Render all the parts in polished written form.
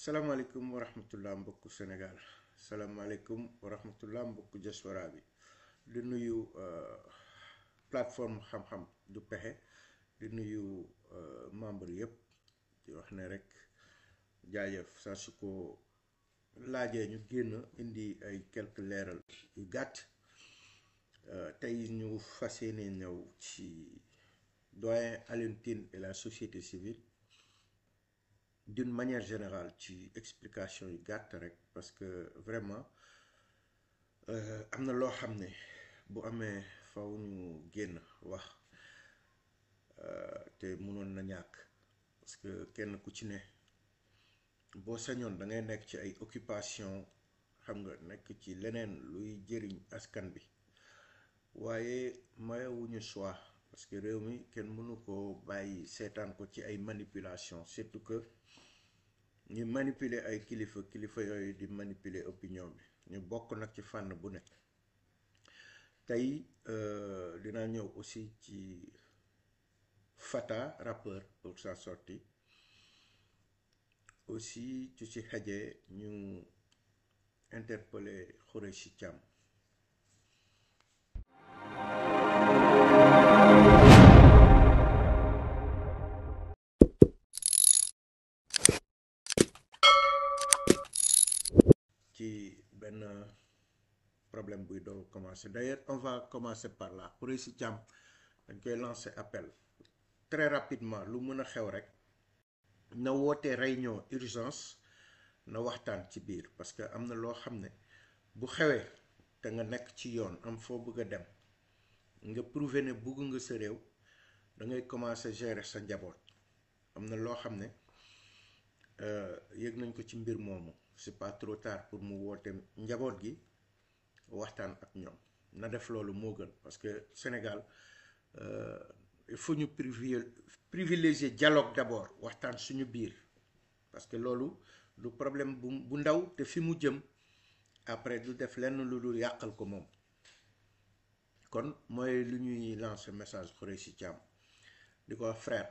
salaamaaleykum wa rahmatullah mbokku Sénégal salaamaaleykum wa rahmatullah mbokku diaspora bi di nuyu plateforme xam-xam du pexe di nuyu membre yëpp di wax ne rek jaajëf saa su ko laajee ñu génn indi ay quelques leeral yu gàtt tey ñu fas yéene ñëw ci doyen Alioune Tine et la société civile d'une manière générale ci explication yu gàtt rek parce que vraiment am na loo xam ne bu amee faw ñu génn wax te mënoon na ñàkk parce que kenn ku ci ne boo sañoon da ngay nekk ci ay occupation xam nga nekk ci leneen luy jëriñ askan bi waaye mayewuñu choix parce que réew mi kenn mënu ko bàyyi seetaan ko ci ay manipulation surtout que ñu manipuler ay kilifa yooyu di manipuler opinion bi ñu bokk nag ci fànn bu ne tey dinaa ñëw aussi ci Fata rappeur pour sa sortie aussi ci xajee ñu interpeller Khoureychi Thiam ci benn problème buy doon commencer d'ailleurs on va commencer par là Khoureychi Thiam dañ koy lancer appel très rapidement lu mën a xew rek na woote réunion urgence na waxtaan ci biir parce que am na loo xam ne bu xewee te nga nekk ci yoon am foo bëgg a dem nga prouver ne bëgg nga sa réew da ngay commencer gérer sa njaboot am na loo xam ne yëg nañ ko ci mbir moomu c'est pas trop tard pour mu woote njaboot gi waxtaan ak ñoom na def loolu moo gën parce que Sénégal il faut ñu privilégier dialogue d'abord waxtaan suñu biir parce que loolu du problème bu ndaw te fi mu jëm après du def lenn lu dul yàqal ko moom kon mooy lu ñuy lancer message Khoureychi Thiam di ko wax frère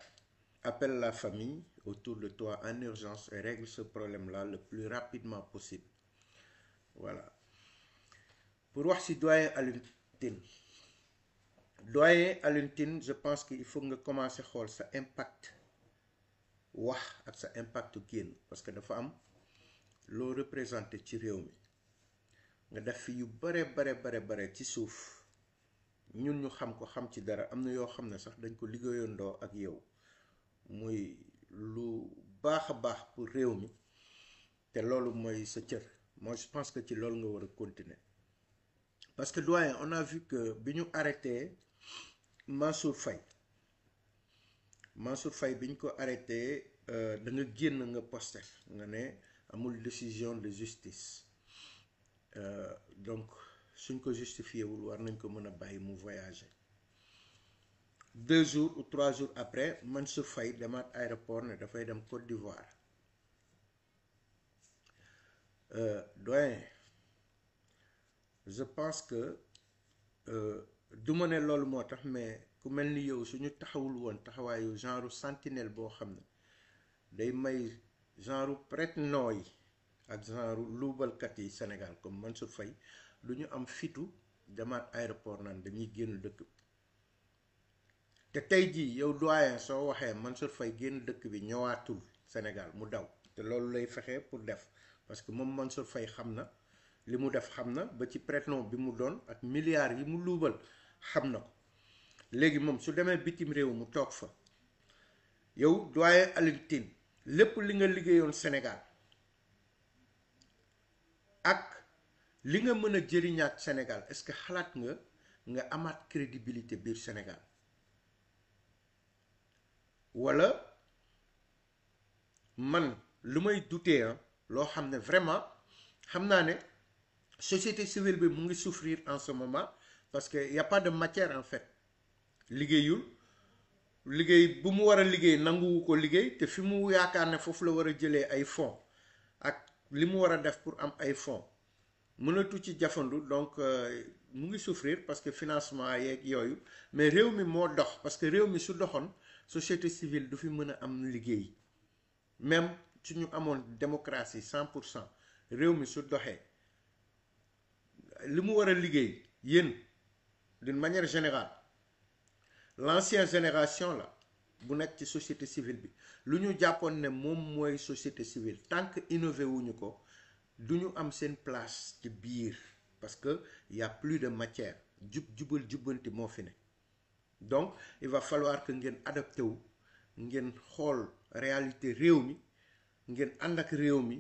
appelle la famille autour de toi en urgence et règle ce problème-là le plus rapidement possible voilà pour wax ci doyen Alioune Tine je pense que il faut nga commencer xool sa impact wax ak sa impact génn parce que dafa am loo représenté ci réew mi nga def fi yu bare ci suuf ñun ñu xam ko xam ci dara am na yoo xam ne sax dañ ko liggéeyandoo ak yow muy lu baax a baax pour réew mi te loolu mooy sa cër moi je pense que ci loolu nga war a continuer parce que doyen on a vu que bi ñu arrêté Mansour Faye bi ñu ko arrêté da nga génn nga posté nga ne amul décision de justice donc suñ ko justifié wul war nañ ko mën a bàyyi mu voyager 2 jours ou 3 jours après Mansour Faye demaat aéroport ne dafay dem Côte d'Ivoire doyen je pense que du ma ne loolu moo tax mais ku mel ni yow suñu taxawul woon taxawaayu genre sentinelle boo xam ne day may genre prête-nom yi ak genre luubalkat yi Sénégal comme Mansour Faye du ñu am fitu demaat aéroport naan dañuy génn dëkk bi te tey jii yow doyen soo waxee Mansour Faye génn dëkk bi ñëwaatul Sénégal mu daw te loolu lay fexe pour def parce que moom Mansour Faye xam na li mu def xam na ba ci prête-nom bi mu doon ak milliards yi mu luubal xam na ko léegi moom su demee bitim réew mu toog fa yow doyen Alioune Tine lépp li nga liggéeyoon Sénégal ak li nga mën a jëriñaat Sénégal est-ce que xalaat nga amaat crédibilité biir Sénégal wala man lu may douter loo xam ne vraiment xam naa ne société civile bi mu ngi souffrir en ce moment parce que y a pas de matière en fait liggéey bu mu war a liggéey nanguwu ko liggéey te fi mu yaakaar ne foofu la war a jëlee ay fonds ak li mu war a def pour am ay fonds mënatu ci jafandu donc mu ngi souffrir parce que financement yeeg yooyu mais réew mi moo dox parce que réew mi su doxoon société civile du fi mën a am liggéey même su ñu amoon démocratie 100% réew mi su doxee li mu war a liggéey yéen d'une manière générale l'ancienne génération la bu nekk ci société civile bi lu ñu jàppoon ne moom mooy société civile tant que innové wuñu ko du ñu am seen place ci biir parce que y a plus de matière jubal jubbanti moo fi ne donc il va falloir que ngeen adapté wu ngeen xool réalité réew mi ngeen ànd ak réew mi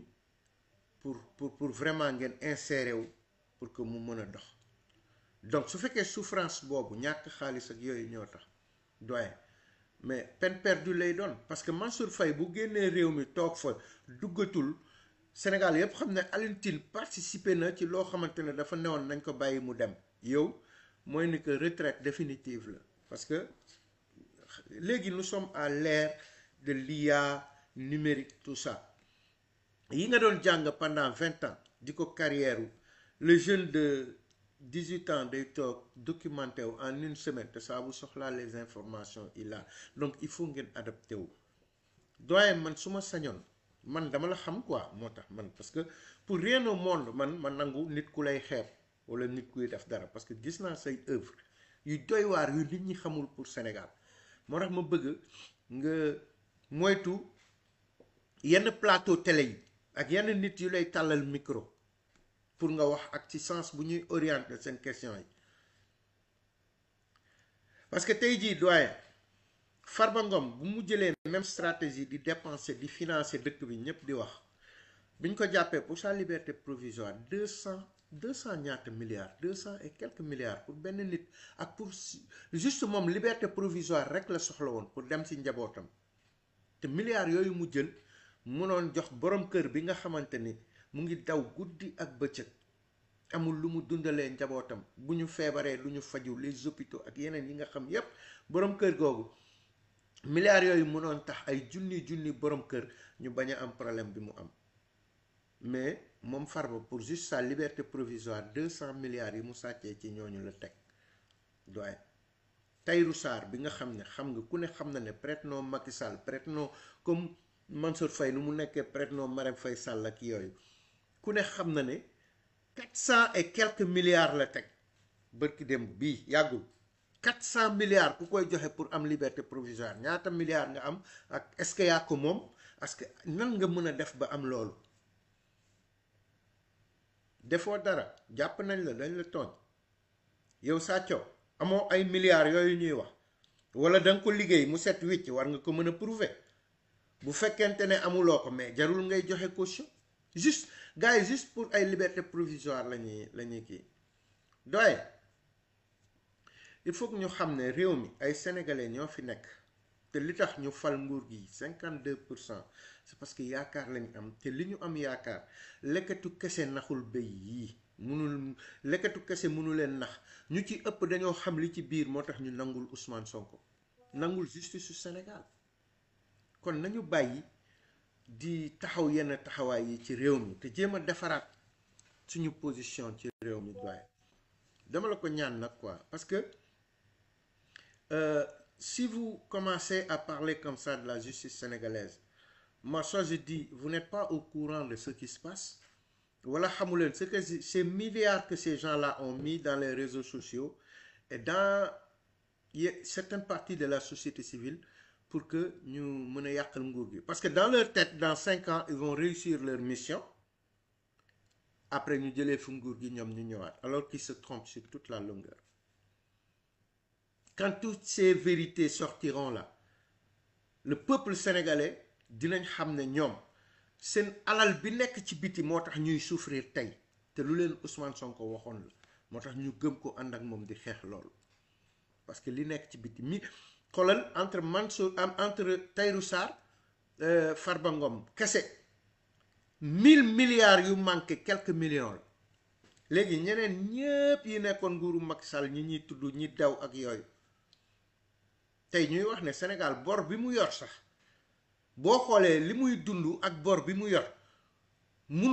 pour vraiment ngeen insérer wu pour que mu mën a dox donc su fekkee souffrance boobu ñàkk xaalis ak yooyu ñoo tax doyen mais peine perdue lay doon parce que Mansour Faye bu génnee réew mi toog fa duggatul Sénégal yëpp xam ne Alioune Tine participé na ci loo xamante ne dafa newoon nañ ko bàyyi mu dem yow mooy ni que retraite définitive la parce que léegi nous sommes à l'ère de l'IA numérique tout ça yi nga doon jàng pendant 20 ans di ko carrière le jeune de 18 ans day toog documenté wu en une semaine te saa bu soxlaa les informations il a donc il faut ngeen adapté wu doyen man su ma sañoon man dama la xam quoi moo tax man parce que pour rien au monde man nangu nit ku lay xeeb wala nit kuy def dara parce que gis naa say œuvre yu doy waar yu nit ñi xamul pour Sénégal moo tax ma bëgg nga moytu yenn plateau télé yi ak yenn nit yu lay tàllal micro pour nga wax ak ci sens bu ñuy orienter seen question yi parce que tey jii doyen Farba Ngom bu mu jëlee même stratégie di dépenser di financer dëkk bi ñëpp di wax biñ ko jàppee pour sa liberté provisoire 200 ñaata milliards 200 et quelques milliards pour benn nit ak pour juste moom liberté provisoire rek la soxla woon pour dem ci njabootam te milliards yooyu mu jël mënoon jox borom kër bi nga xamante ni mu ngi daw guddi ak bëccëg amul lu mu dundalee njabootam bu ñu feebaree lu ñu faju les hôpitaux ak yeneen yi nga xam yépp borom kër googu milliards yooyu mënoon tax ay junni borom kër ñu bañ a am problème bi mu am mais moom Farba pour juste sa liberté provisoire 200 milliards yi mu sàccee ci ñooñu la teg doyen Tahirou Sarr bi nga xam ne xam nga ku ne xam na ne prête-nom Macky Sall prête-nom comme Mansour Faye nu mu nekkee prête-nom Marème Faye Sall ak yooyu ku ne xam na ne 400 et quelques milliards la teg bërki dem bii yàggul 400 milliards ku koy joxe pour am liberté provisoire ñaata milliards nga am ak est-ce que yaa ko moom parce que nan nga mën a def ba am loolu defoo dara jàpp nañ la dañ la tooñ yow sàccoo amoo ay milliards yooyu ñuy wax wala da nga ko liggéey mu set wicc war nga ko mën a prouver bu fekkente ne amuloo ko mais jarul ngay joxe caution juste gars yi juste pour ay liberté provisoire lañuy kii doye il faut que ñu xam ne réew mi ay sénégalais ñoo fi nekk te li tax ñu fal nguur gi 52% c'est parce que yaakaar lañ am te li ñu am yaakaar lekkatu kese naxul béy yii munul lekkatu kese munu leen nax ñu ci ëpp dañoo xam li ci biir moo tax ñu nangul Ousmane Sonko nangul justice su Sénégal kon nañu bàyyi di taxaw yenn taxawaay yi ci réew mi te jéem a defaraat suñu position ci réew mi doy dama la ko ñaan nag quoi parce que si vous commencez à parler comme ça de la justice sénégalaise moi ça je dis vous n'êtes pas au courant de ce qui se passe wala xamuleen ce que ces milliards que ces gens-là ont mis dans les réseaux sociaux et dans certaines parties de la société civile pour que ñu mën a yàqal nguur gi parce que dans leur tête dans 5 ans ils vont réussir leur mission après ñu jëlee fu nguur gi ñoom ñu ñëwaat alors qu'ils se trompent sur toute la longueur quand toutes ces vérités sortiront là le peuple sénégalais dinañ xam ne ñoom seen alal bi nekk ci biti moo tax ñuy souffrir tey te lu leen Ousmane Sonko waxoon la moo tax ñu gëm ko ànd ak moom di xeex loolu parce que li nekk ci biti mi xoolal entre Mansour entre Tahirou Sarr Farba Ngom kese 1000 milliards yu manqué quelques millions la léegi ñeneen ñëpp yi nekkoon nguuru Macky Sall ñi ñuy tudd ñi daw ak yooyu tey ñuy wax ne Sénégal bor bi mu yor sax boo xoolee li muy dund ak bor bi mu yor mu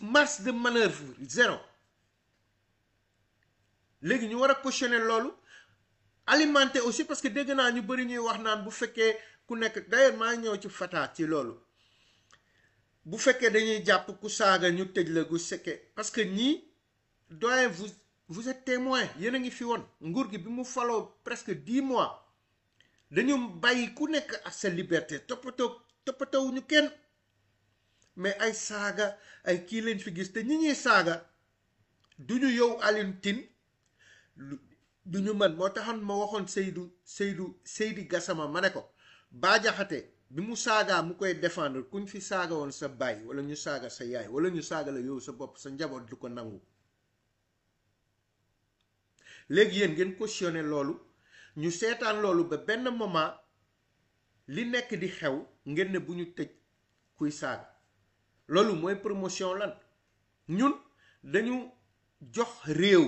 marge de manœuvre zéro léegi ñu war a cautionner loolu alimenter aussi parce que dégg naa ñu bëri ñuy wax naan bu fekkee ku nekk d'ailleurs maa ñëw ci Fata ci loolu bu fekkee dañuy jàpp ku saaga ñu tëj la gu sekkee parce que ñii doyen vous êtes témoin yéen a ngi fi woon nguur gi bi mu faloo presque 10 mois dañu bàyyi ku nekk ak sa liberté toppatawuñu kenn mais ay saaga ay kii leen fi gis te ñi ñuy saaga duñu yow Alioune Tine duñu man moo taxoon ma waxoon Seydi Gassama ma ne ko Bah Diakhaté bi mu saagaa mu koy défendre kuñ fi saaga woon sa baay wala ñu saaga sa yaay wala ñu saaga la yow sa bopp sa njaboot du ko nangu léegi yéen ngeen cautionné loolu ñu seetaan loolu ba benn moment li nekk di xew ngeen ne bu ñu tëj kuy saaga loolu mooy promotion lan ñun dañu jox réew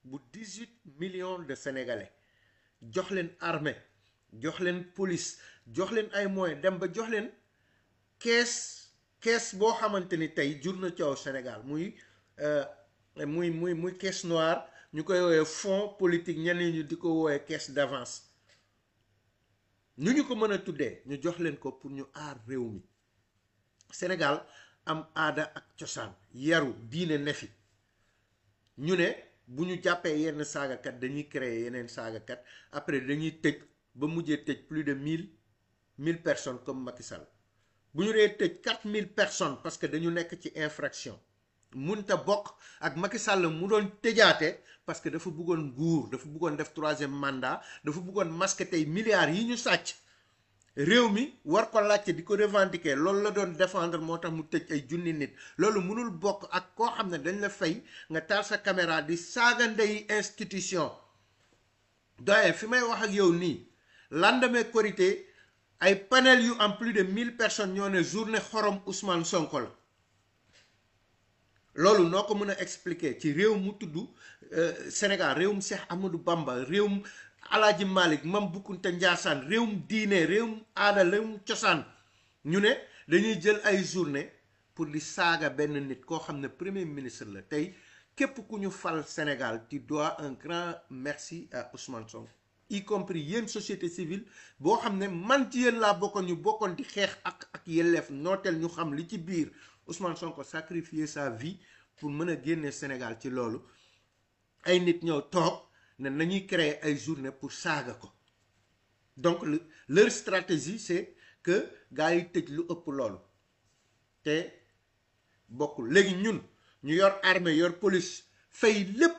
bu 18 millions de sénégalais jox leen armée jox leen police jox leen ay moyens dem ba jox leen kees boo xamante ni tey jur na coow Sénégal muy caisse noire ñu koy woowee fonds politique ñeneen ñu di ko woowee caisse d'avance ñu ko mën a tuddee ñu jox leen ko pour ñu aar réew mi Sénégal am aada ak cosaan yaru diine nefi ñu ne bu ñu jàppee yenn saagakat dañuy créer yeneen saagakat après dañuy tëj ba mujjee tëj plus de 1000 personnes comme Macky Sall bu ñu dee tëj 4000 personnes parce que dañu nekk ci infraction munta bokk ak Macky Sall mu doon tëjaate parce que dafa bëggoon nguur dafa bëggoon def 3e mandat dafa bëggoon masquer tey milliards yi ñu sàcc réew mi war ko laajte di ko revendiquer loolu la doon défendre moo tax mu tëj ay junni nit loolu mënul bokk ak koo xam ne dañ la fay nga taal sa caméra di saaga ndey institution doyen fi may wax ak yow nii lendemain Korité ay panel yu am plus de 1000 personnes ñoo ne journée xorom Ousmane Sonko la loolu noo ko mën a expliquer ci réew mu tudd Sénégal réewum Cheikh Amadou Bamba réewum Alaaji Malick Mam Boukounta Ndiassane réewum diine réewum aada réewum cosaan ñu ne dañuy jël ay journée pour di saaga benn nit koo xam ne premier ministre la tey képp ku ñu fal Sénégal tu dois un grand merci à Ousmane Sonko y compris yéen société civile boo xam ne man ci yéen laa bokkoon ñu bokkoon di xeex ak yelleef nooteel ñu xam li ci biir Ousmane Sonko sacrifier sa vie pour mën a génne Sénégal ci loolu ay nit ñëw toog ne nañuy créer ay journée pour saaga ko donc leur stratégie c'est que gars yi tëj lu ëpp loolu te bokkul léegi ñun ñu yor armée yor police fay lépp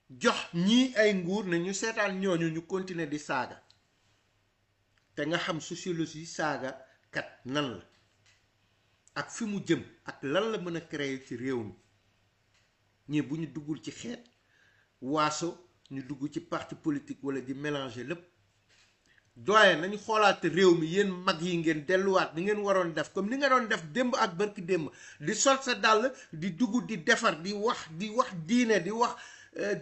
jox ñii ay nguur ne ñu seetaan ñooñu ñu continuer di saaga te nga xam sociologie saaga kat nan la ak fi mu jëm ak lan la mën a créer ci réew mi ñii bu ñu duggul ci xeet waaso ñu dugg ci parti politique wala di mélanger lépp doyen nañu xoolaat réew mi yéen mag yi ngeen delluwaat ni ngeen waroon def comme ni nga doon def démb ak barki démb di sol sa dàll di dugg di defar di wax diine di wax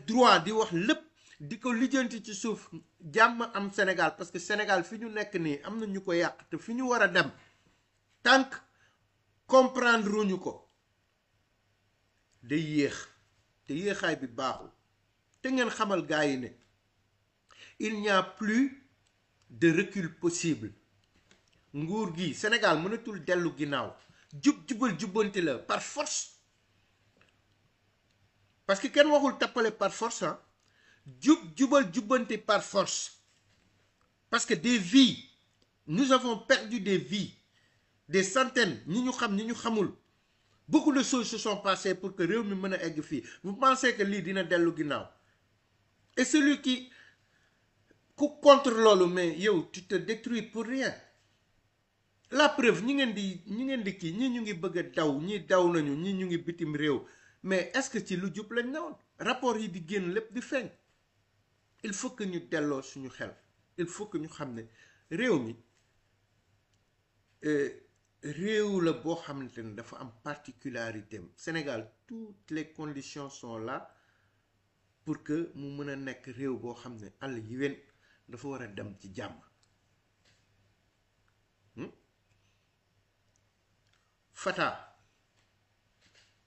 droit di wax lépp di ko lijjanti ci suuf jàmm am Sénégal parce que Sénégal fi ñu nekk nii am na ñu ko yàq te fi ñu war a dem tant que comprendre ruñu ko day yéex te yéexaay bi baaxul te ngeen xamal gaa yi ne il n'y a plus de recul possible nguur gi Sénégal mënatul dellu ginnaaw jubal jubbanti la par force parce que kenn waxul tappale par force ah jubal jubbanti par force parce que des vies nous avons perdu des vies des centaines ñi ñu xam ñi ñu xamul beaucoup de choses se sont passées pour que réew mi mën a egg fii vous pensez que lii dina dellu ginnaaw et celui qui ku contre loolu mais yow tu te détruis pour rien la preuve ñi ngeen di kii ñii ñu ngi bëgg a daw ñii daw nañu ñii ñu ngi bitim réew mais est-ce que ci lu jub lañ newoon rapport yi di génn lépp di feeñ il faut que ñu delloo suñu xel il faut que ñu xam ne réew mi réew la boo xamante ne dafa am particularité am Sénégal toutes les conditions sont là pour que mu mën a nekk réew boo xam ne àll yiwén dafa war a dem ci jàmm Fata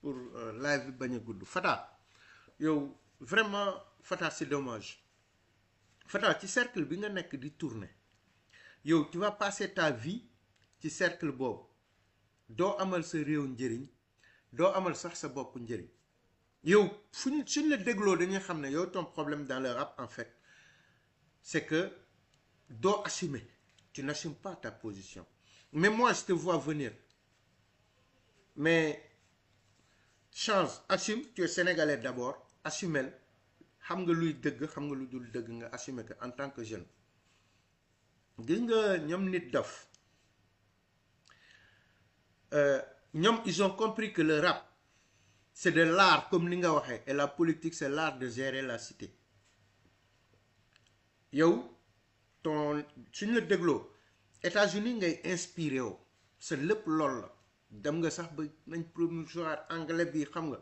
pour live bi bañ a gudd Fata yow vraiment Fata c'est dommage Fata ci cercle bi nga nekk di tourner yow tu vas passer ta vie ci cercle boobu doo amal sa réew njëriñ doo amal sax sa bopp njëriñ yow suñ la dégloo dañuy xam ne yow ton problème dans le rap en fait c'est que doo assumer tu n'assumes pas ta position mais moi je te vois venir mais change assume tu es sénégalais d'abord assumel xam nga luy dëgg xam nga lu dul dëgg nga assumer que en tant que jeune gis nga ñoom nit dof ñoom ils ont compris que le rap c'est de l'art comme li nga waxee et la politique c'est l'art de gérer la cité yow ton suñ la dégloo États-Unis ngay inspiré woo sa lépp lool la dem nga sax ba nañ promouvoir anglais bi xam nga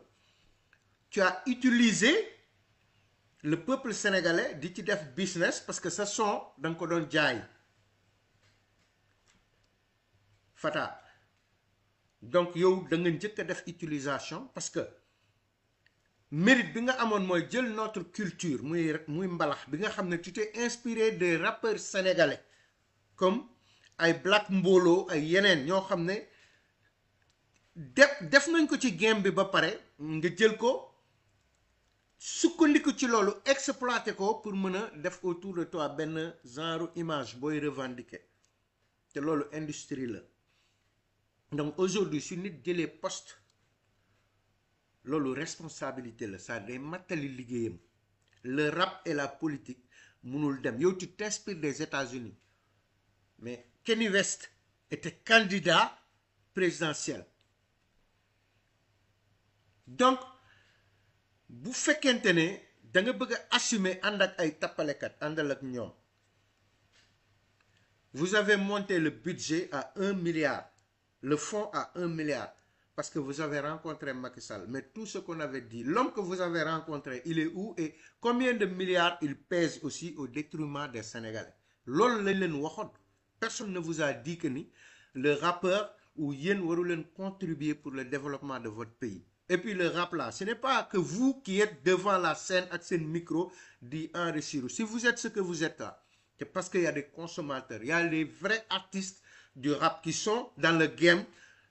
tu as utilisé le peuple sénégalais di ci def business parce que sa son da nga ko doon jaay Fata donc yow da nga njëkk a def utilisation parce que mérite bi nga amoon mooy jël notre culture muy mbalax bi nga xam ne tu t'es inspiré des rappeurs sénégalais comme ay Black Mbolo ay yeneen ñoo xam ne def nañ ko ci game bi ba pare nga jël ko sukkandiku ci loolu exploité ko pour mën a def autour de toi benn genre image booy revendiquer te loolu industrie la donc aujourd'hui su nit jëlee poste loolu responsabilité la ça day mattali liggéeyam le rap et la politique mënul dem yow tu t'inspires des États-Unis mais Kanye West était candidat présidentiel donc bu fekkente ne da nga bëgg a assumer ànd ak ay tappalekat àndal ak ñoom vous avez monté le budget à 1 milliard le fonds à 1 milliard parce que vous avez rencontré Macky Sall mais tout ce qu'on avait dit l'homme que vous avez rencontré il est où et combien de milliards il pèse aussi au détriment des Sénégalais loolu lañ leen waxoon personne ne vous a dit que ni le rappeur ou yéen waru leen contribuer pour le développement de votre pays et puis le rap là ce n'est pas que vous qui êtes devant la scène ak seen micro di enrichir si vous êtes ce que vous êtes là c'est parce qu'il y a des consommateurs il y a les vrais artistes du rap qui sont dans le game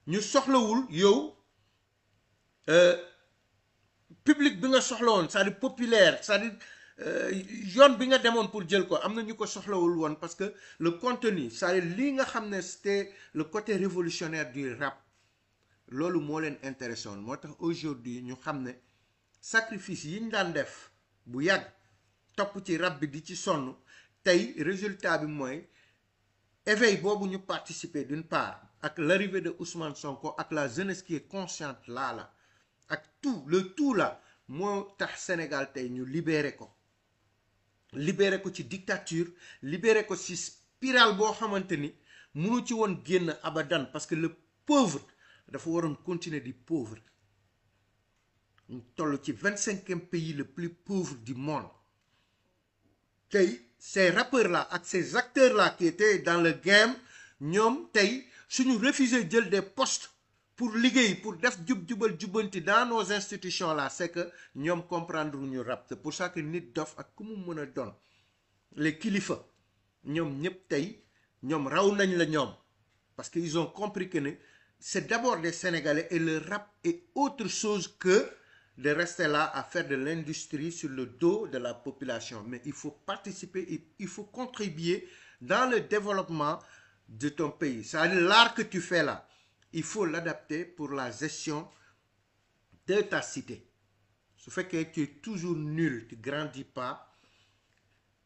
ñu soxlawul yow public bi nga soxla woon c'est-à-dire populaire c'est-à-dire yoon bi nga demoon pour jël ko am na ñu ko soxlawul woon parce que le contenu c'est-à-dire lii nga xam ne c'était le côté révolutionnaire du rap loolu moo leen intéressé woon moo tax aujourd'hui ñu xam ne sacrifice yi ñu daan def bu yàgg topp ci rap bi di ci sonn tey résultat bi mooy éveil boobu ñu participer d'une part ak l'arrivée de Ousmane Sonko ak la jeunesse qui est consciente là ak tout là moo tax Sénégal tey ñu libéré ko ci dictature libéré ko ci spirale boo xamante ni mënu ci woon génn abadan parce que le pauvre dafa waroon continuer di pauvre ñu toll ci 25e pays le plus pauvre du monde tey ces rappeurs là ak ces acteurs là qui étaient dans le game ñoom tey suñu refusé jël des postes pour liggéey pour def jubal jubbanti dans nos institutions là c'est que ñoom comprendre ñu rap c'est pour ça que nit dof ak ku mu mën a doon les kilifa ñoom ñëpp tey ñoom raw nañ la ñoom parce que ils ont compris que ne c'est d'abord des Sénégalais et le rap est autre chose que de rester là à faire de l'industrie sur le dos de la population mais il faut participer il faut contribuer dans le développement de ton pays c'est-à-dire l'art que tu fais là il faut l'adapter pour la gestion de ta cité su fekkee tu es toujours nul tu grandis pas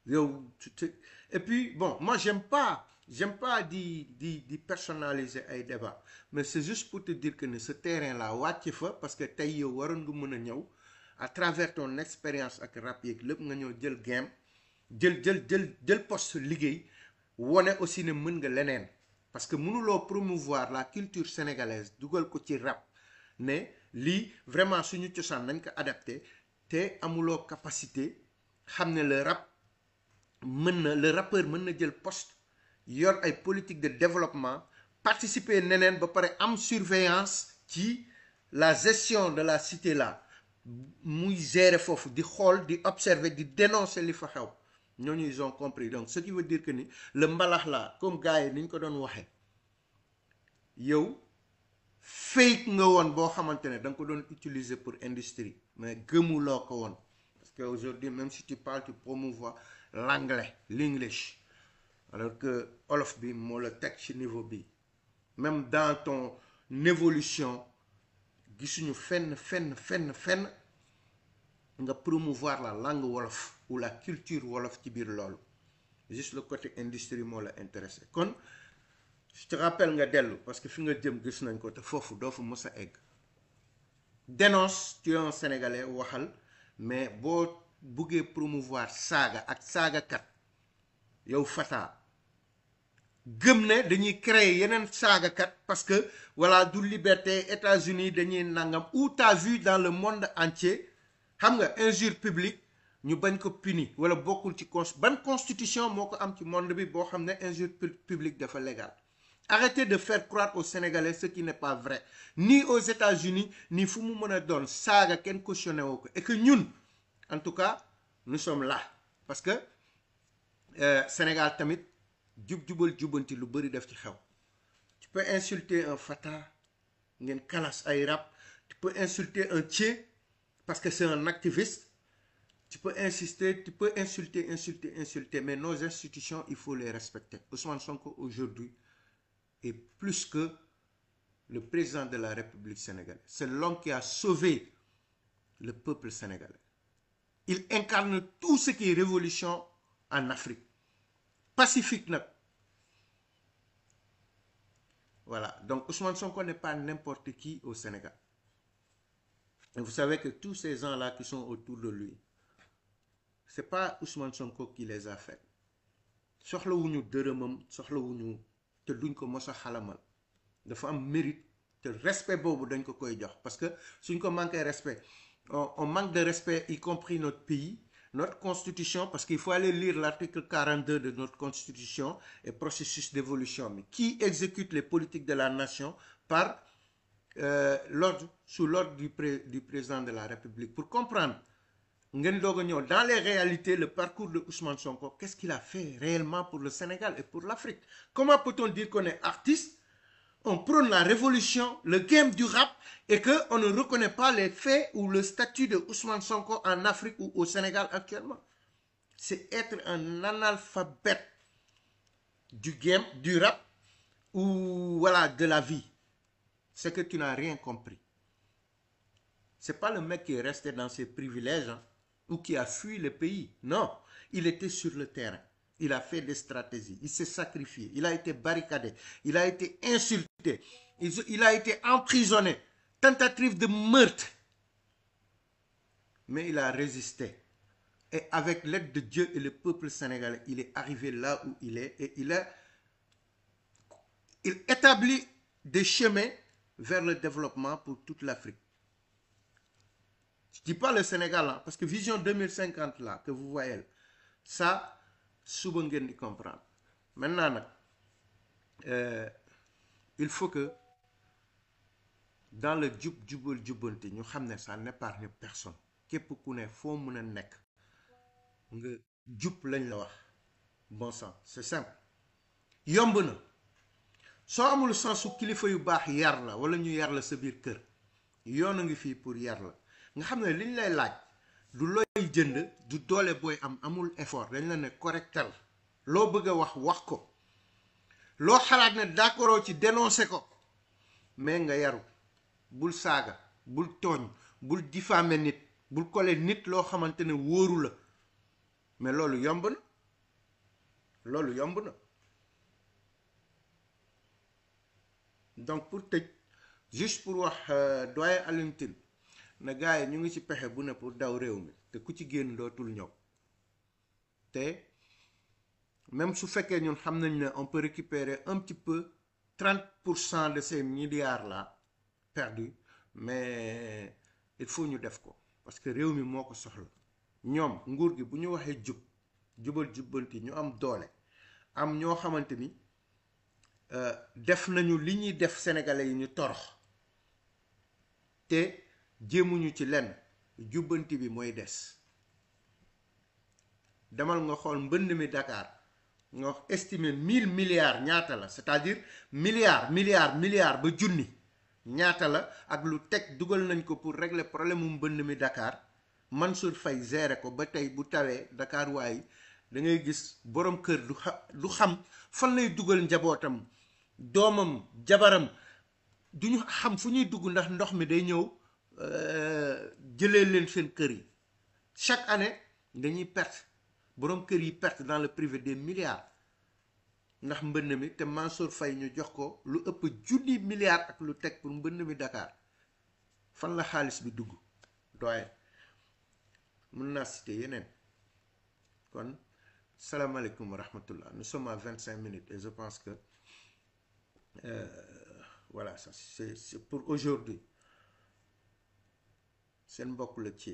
yow et puis bon moi j'aime pas di personnaliser ay débat mais c'est juste pour te dire que ne ce terrain là wàcc fa parce que tey yow waroon nga mën a ñëw à travers ton expérience ak rap yeeg lépp nga ñëw jël game jël poste liggéey wone aussi ne mën nga leneen parce que mënuloo promouvoir la culture sénégalaise dugal ko ci rap ne lii vraiment suñu cosaan nañ ko adapté te amuloo capacité xam ne le rappeur mën na jël poste yor ay politique de développement participer neneen ba pare am surveillance ci la gestion de la cité là muy gérer foofu di xool di observer di dénoncer li fa xew ñooñu ils ont compris donc ce qui veut dire que ni le mbalax là comme gars yi ni ñu ko doon waxee yow fake nga woon boo xamante ne da nga ko doon utiliser pour industrie mais gëmuloo ko woon parce que aujourd'hui même si tu parles tu promouvois l'English alors que olof bi moo la teg ci niveau bi même dans ton évolution gisuñu fenn nga promouvoir la langue wolof ou la culture wolof ci biir loolu juste le côté industrie moo la intéressé kon je te rappelle nga dellu parce que fi nga jëm gis nañ ko te foofu doo fa mës a egg dénonce tu es un sénégalais waxal mais boo buggee promouvoir saaga ak saagakat yow Fata gëm ne dañuy créer yeneen saagakat parce que voilà du liberté États-Unis dañuy nangam ou t'as vu dans le monde entier xam nga injure publique ñu bañ ko puni wala bokkul ci ban constitution moo ko am ci monde bi boo xam ne injure publique dafa légal. Arrêtez de faire croire aux Sénégalais ce qui n'est pas vrai ni aux États-Unis ni fu mu mën a doon saaga kenn cautionné woo ko et que ñun en tout cas nous sommes là parce que Sénégal tamit jubal jubanti lu bëri def ci xew. Tu peux insulter un Fata ngeen kalas ay rap, tu peux insulter un Thié parce que c'est un activiste, tu peux insulter, mais nos institutions il faut les respecter. Ousmane Sonko aujourd'hui est plus que le président de la République sénégalaise. C'est l'homme qui a sauvé le peuple sénégalais. Il incarne tout ce qui est révolution en Afrique. Pacifique nag. Voilà. Donc Ousmane Sonko n'est pas n'importe qui au Sénégal. Et vous savez que tous ces gens-là qui sont autour de lui, c'est pas Ousmane Sonko qui les a fait. Soxlawuñu dërëmam, soxlawuñu te duñ ko mos a xalamal. Dafa am mérite te respect boobu dañ ko koy jox parce que suñ ko manqué respect on manque de respect y compris notre pays, notre constitution, parce qu'il faut aller lire l'article 42 de notre constitution et processus d'évolution. Mais qui exécute les politiques de la nation par sous l'ordre du président de la République. Pour comprendre ngeen doog a ñëw dans les réalités le parcours de Ousmane Sonko, qu'est-ce qu'il a fait réellement pour le Sénégal et pour l'Afrique? Comment peut-on dire qu'on est artiste, on prône la révolution, le game du rap, et qu'on ne reconnaît pas les faits ou le statut de Ousmane Sonko en Afrique ou au Sénégal actuellement? C'est être un analphabète du game, du rap, ou voilà, de la vie. C'est que tu n'as rien compris. C'est pas le mec qui est resté dans ses privilèges, hein, ou qui a fui le pays. Non, il était sur le terrain. Il a fait des stratégies. Il s'est sacrifié. Il a été barricadé. Il a été insulté. Il a été emprisonné. Tentative de meurtre. Mais il a résisté. Et avec l'aide de Dieu et le peuple sénégalais, il est arrivé là où il est. Et il établit des chemins vers le développement pour toute l'Afrique. Je ne dis pas le Sénégal, hein, parce que Vision 2050, là, que vous voyez, ça, suba ngeen di comprendre. Maintenant nag il faut que dans le jubal jubanti ñu xam ne ça n'épargne personne. Képp ku ne foo mën a nekk nga jub lañ la wax. Bon sang, c'est simple. Yomb na soo amul sensu kilifa yu baax yar la wala ñu yar la sa biir kër yoon a ngi fii pour yar la nga xam ne liñ lay laaj du looy jënd du doole booy amul effort dañ la ne correctal loo bëgg a wax ko loo xalaat ne d'accord ci dénoncer ko mais nga yaru bul saaga bul tooñ bul diffamer nit bul coller nit loo xamante ne wóoru la mais loolu yomb na donc pour tëj juste pour wax doyen Alioune Tine na gars yi ñu ngi ci pexe bu ne pour daw réew mi te ku ci génn dootul ñëw te même su fekkee ñun xam nañ ne on peut récupérer un petit peu 30% de ces milliards là perdus mais il faut ñu def ko parce que réew mi moo ko soxla ñoom nguur gi bu ñu waxee jubal jubbanti ñu am doole am ñoo xamante ni def nañu li ñuy def sénégalais yi ñu torox te jéemuñu ci lenn jubbanti bi mooy des demal nga xool mbënd mi Dakar nga estimer 1000 milliards ñaata la c'est-à-dire milliards ba junni ñaata la ak lu teg dugal nañ ko pour régler problème mu mbënd mi Dakar Mansour Faye géré ko ba tey bu tawee Dakar waaye da ngay gis borom kër du xam fan lay dugal njabootam doomam jabaram duñu xam fu ñuy dugg ndax ndox mi day ñëw jëlee leen seen kër yi chaque année dañuy perte borom kër yi perte dans le privé des milliards ndax mbënn mi te Mansour Faye ñu jox ko lu ëpp junni milliards ak lu teg pour mbënn mi Dakar fan la xaalis bi dugg doye mën naa citer yeneen kon salaamaaleykum wa rahmatullah nous sommes à 25 minutes et je pense que voilà ça c'est pour aujourd'hui seen mbokk la ci